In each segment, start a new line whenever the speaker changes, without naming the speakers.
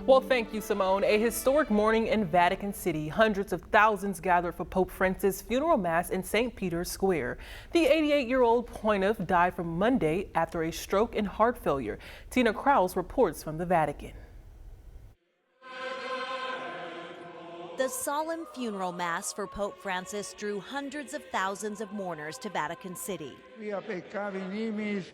Well, thank you, Simone. A historic morning in Vatican City. Hundreds of thousands gathered for Pope Francis' funeral mass in St. Peter's Square. The 88-year-old pontiff died from Monday after a stroke and heart failure. Tina Krause reports from the Vatican.
The solemn funeral mass for Pope Francis drew hundreds of thousands of mourners to Vatican City.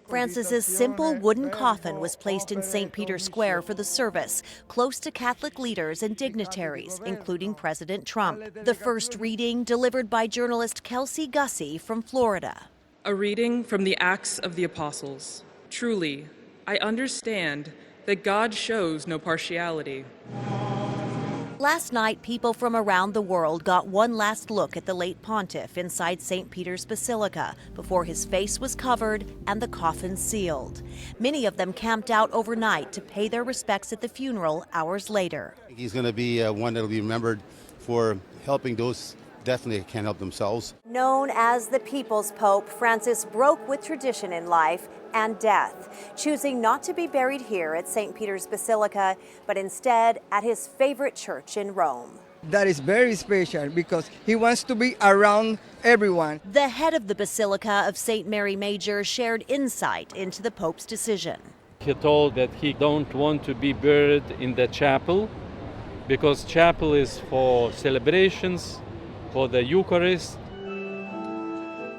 Francis's simple wooden coffin was placed in St. Peter's Square for the service, close to Catholic leaders and dignitaries, including President Trump. The first reading delivered by journalist Kelsey Gussie from Florida.
A reading from the Acts of the Apostles. Truly, I understand that God shows no partiality.
Last night, people from around the world got one last look at the late pontiff inside St. Peter's Basilica before his face was covered and the coffin sealed. Many of them camped out overnight to pay their respects at the funeral hours later.
He's going to be one that will be remembered for helping those definitely can't help themselves.
Known as the People's Pope, Francis broke with tradition in life and death, choosing not to be buried here at St. Peter's Basilica, but instead at his favorite church in Rome.
That is very special because he wants to be around everyone.
The head of the Basilica of St. Mary Major shared insight into the Pope's decision.
He told that he don't want to be buried in the chapel because chapel is for celebrations, for the Eucharist.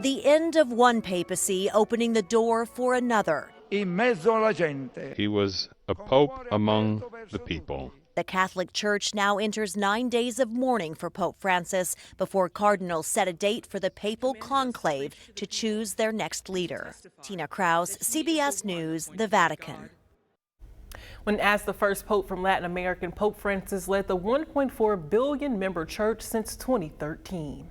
The end of one papacy opening the door for another.
He
was a pope among the people.
The Catholic Church now enters 9 days of mourning for Pope Francis before cardinals set a date for the papal conclave to choose their next leader. Tina Krause, CBS News, the Vatican.
When asked the first pope from Latin America, Pope Francis led the 1.4 billion member church since 2013.